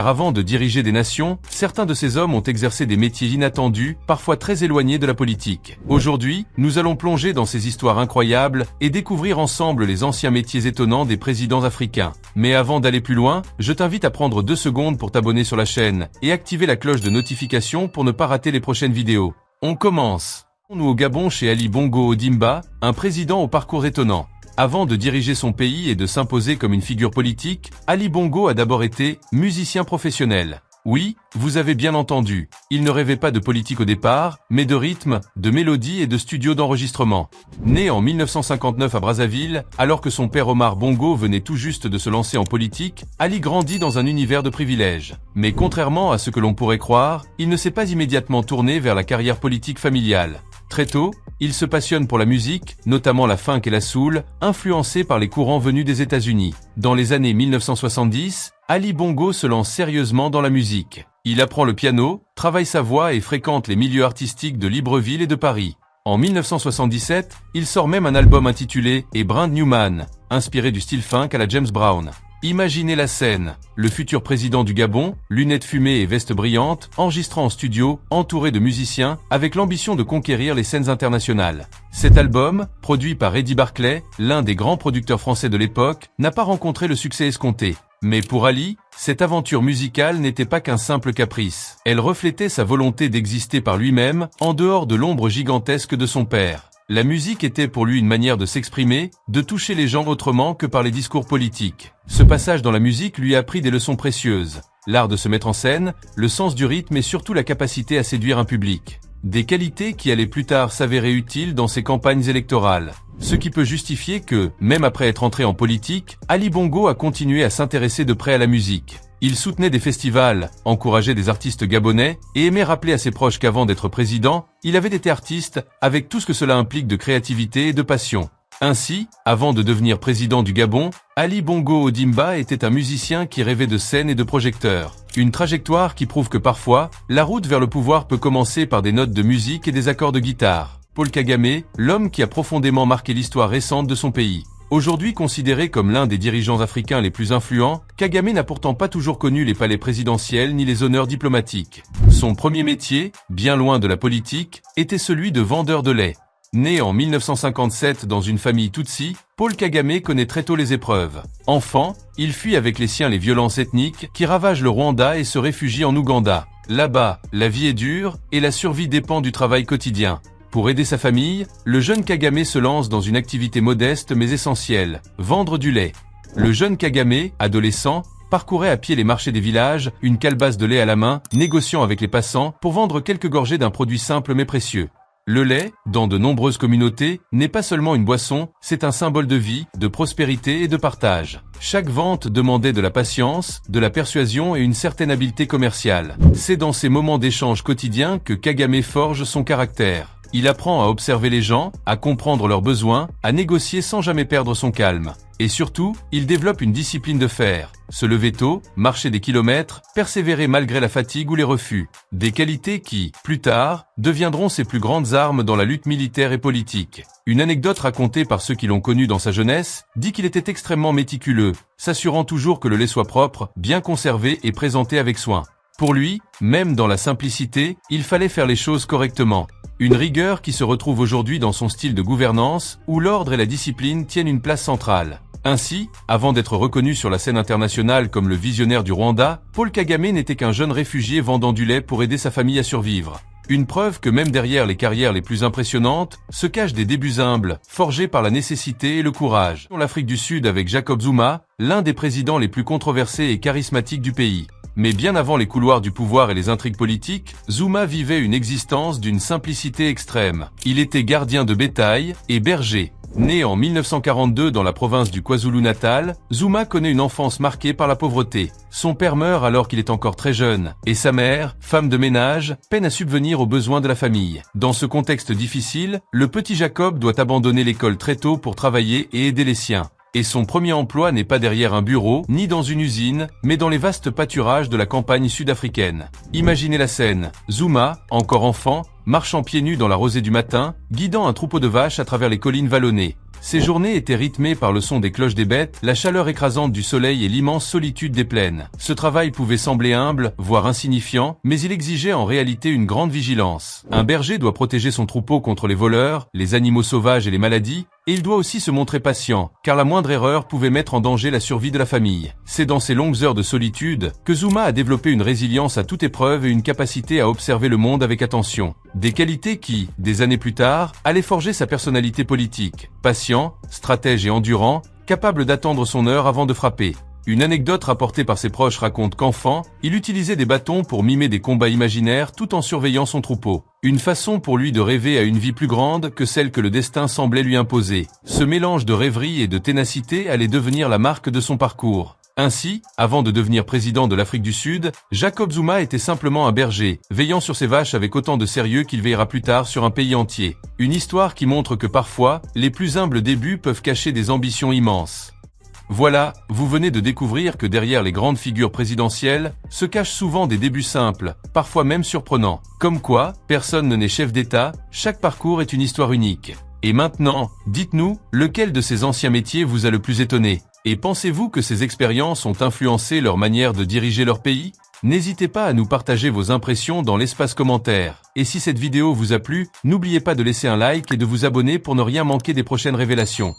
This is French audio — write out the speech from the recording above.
Avant de diriger des nations, certains de ces hommes ont exercé des métiers inattendus, parfois très éloignés de la politique. Aujourd'hui, nous allons plonger dans ces histoires incroyables et découvrir ensemble les anciens métiers étonnants des présidents africains. Mais avant d'aller plus loin, je t'invite à prendre 2 secondes pour t'abonner sur la chaîne et activer la cloche de notification pour ne pas rater les prochaines vidéos. On commence. Nous au Gabon chez Ali Bongo Ondimba, un président au parcours étonnant. Avant de diriger son pays et de s'imposer comme une figure politique, Ali Bongo a d'abord été musicien professionnel. Oui, vous avez bien entendu, il ne rêvait pas de politique au départ, mais de rythme, de mélodie et de studio d'enregistrement. Né en 1959 à Brazzaville, alors que son père Omar Bongo venait tout juste de se lancer en politique, Ali grandit dans un univers de privilèges. Mais contrairement à ce que l'on pourrait croire, il ne s'est pas immédiatement tourné vers la carrière politique familiale. Très tôt, il se passionne pour la musique, notamment la funk et la soul, influencé par les courants venus des États-Unis. Dans les années 1970, Ali Bongo se lance sérieusement dans la musique. Il apprend le piano, travaille sa voix et fréquente les milieux artistiques de Libreville et de Paris. En 1977, il sort même un album intitulé A Brand New Man, inspiré du style funk à la James Brown. Imaginez la scène, le futur président du Gabon, lunettes fumées et veste brillante, enregistrant en studio, entouré de musiciens, avec l'ambition de conquérir les scènes internationales. Cet album, produit par Eddie Barclay, l'un des grands producteurs français de l'époque, n'a pas rencontré le succès escompté. Mais pour Ali, cette aventure musicale n'était pas qu'un simple caprice. Elle reflétait sa volonté d'exister par lui-même, en dehors de l'ombre gigantesque de son père. La musique était pour lui une manière de s'exprimer, de toucher les gens autrement que par les discours politiques. Ce passage dans la musique lui a appris des leçons précieuses. L'art de se mettre en scène, le sens du rythme et surtout la capacité à séduire un public. Des qualités qui allaient plus tard s'avérer utiles dans ses campagnes électorales. Ce qui peut justifier que, même après être entré en politique, Ali Bongo a continué à s'intéresser de près à la musique. Il soutenait des festivals, encourageait des artistes gabonais et aimait rappeler à ses proches qu'avant d'être président, il avait été artiste, avec tout ce que cela implique de créativité et de passion. Ainsi, avant de devenir président du Gabon, Ali Bongo Ondimba était un musicien qui rêvait de scène et de projecteurs. Une trajectoire qui prouve que parfois, la route vers le pouvoir peut commencer par des notes de musique et des accords de guitare. Paul Kagame, l'homme qui a profondément marqué l'histoire récente de son pays. Aujourd'hui considéré comme l'un des dirigeants africains les plus influents, Kagame n'a pourtant pas toujours connu les palais présidentiels ni les honneurs diplomatiques. Son premier métier, bien loin de la politique, était celui de vendeur de lait. Né en 1957 dans une famille Tutsi, Paul Kagame connaît très tôt les épreuves. Enfant, il fuit avec les siens les violences ethniques qui ravagent le Rwanda et se réfugie en Ouganda. Là-bas, la vie est dure et la survie dépend du travail quotidien. Pour aider sa famille, le jeune Kagame se lance dans une activité modeste mais essentielle, vendre du lait. Le jeune Kagame, adolescent, parcourait à pied les marchés des villages, une calebasse de lait à la main, négociant avec les passants pour vendre quelques gorgées d'un produit simple mais précieux. Le lait, dans de nombreuses communautés, n'est pas seulement une boisson, c'est un symbole de vie, de prospérité et de partage. Chaque vente demandait de la patience, de la persuasion et une certaine habileté commerciale. C'est dans ces moments d'échange quotidiens que Kagame forge son caractère. Il apprend à observer les gens, à comprendre leurs besoins, à négocier sans jamais perdre son calme. Et surtout, il développe une discipline de fer. Se lever tôt, marcher des kilomètres, persévérer malgré la fatigue ou les refus. Des qualités qui, plus tard, deviendront ses plus grandes armes dans la lutte militaire et politique. Une anecdote racontée par ceux qui l'ont connu dans sa jeunesse dit qu'il était extrêmement méticuleux, s'assurant toujours que le lait soit propre, bien conservé et présenté avec soin. Pour lui, même dans la simplicité, il fallait faire les choses correctement. Une rigueur qui se retrouve aujourd'hui dans son style de gouvernance, où l'ordre et la discipline tiennent une place centrale. Ainsi, avant d'être reconnu sur la scène internationale comme le visionnaire du Rwanda, Paul Kagame n'était qu'un jeune réfugié vendant du lait pour aider sa famille à survivre. Une preuve que même derrière les carrières les plus impressionnantes, se cachent des débuts humbles, forgés par la nécessité et le courage. Dans l'Afrique du Sud avec Jacob Zuma, l'un des présidents les plus controversés et charismatiques du pays. Mais bien avant les couloirs du pouvoir et les intrigues politiques, Zuma vivait une existence d'une simplicité extrême. Il était gardien de bétail et berger. Né en 1942 dans la province du KwaZulu-Natal, Zuma connaît une enfance marquée par la pauvreté. Son père meurt alors qu'il est encore très jeune, et sa mère, femme de ménage, peine à subvenir aux besoins de la famille. Dans ce contexte difficile, le petit Jacob doit abandonner l'école très tôt pour travailler et aider les siens. Et son premier emploi n'est pas derrière un bureau, ni dans une usine, mais dans les vastes pâturages de la campagne sud-africaine. Imaginez la scène. Zuma, encore enfant, marchant pieds nus dans la rosée du matin, guidant un troupeau de vaches à travers les collines vallonnées. Ces journées étaient rythmées par le son des cloches des bêtes, la chaleur écrasante du soleil et l'immense solitude des plaines. Ce travail pouvait sembler humble, voire insignifiant, mais il exigeait en réalité une grande vigilance. Un berger doit protéger son troupeau contre les voleurs, les animaux sauvages et les maladies, et il doit aussi se montrer patient, car la moindre erreur pouvait mettre en danger la survie de la famille. C'est dans ces longues heures de solitude que Zuma a développé une résilience à toute épreuve et une capacité à observer le monde avec attention. Des qualités qui, des années plus tard, allaient forger sa personnalité politique. Patient, stratège et endurant, capable d'attendre son heure avant de frapper. Une anecdote rapportée par ses proches raconte qu'enfant, il utilisait des bâtons pour mimer des combats imaginaires tout en surveillant son troupeau. Une façon pour lui de rêver à une vie plus grande que celle que le destin semblait lui imposer. Ce mélange de rêverie et de ténacité allait devenir la marque de son parcours. Ainsi, avant de devenir président de l'Afrique du Sud, Jacob Zuma était simplement un berger, veillant sur ses vaches avec autant de sérieux qu'il veillera plus tard sur un pays entier. Une histoire qui montre que parfois, les plus humbles débuts peuvent cacher des ambitions immenses. Voilà, vous venez de découvrir que derrière les grandes figures présidentielles, se cachent souvent des débuts simples, parfois même surprenants. Comme quoi, personne ne n'est chef d'État, chaque parcours est une histoire unique. Et maintenant, dites-nous, lequel de ces anciens métiers vous a le plus étonné? Et pensez-vous que ces expériences ont influencé leur manière de diriger leur pays? N'hésitez pas à nous partager vos impressions dans l'espace commentaire. Et si cette vidéo vous a plu, n'oubliez pas de laisser un like et de vous abonner pour ne rien manquer des prochaines révélations.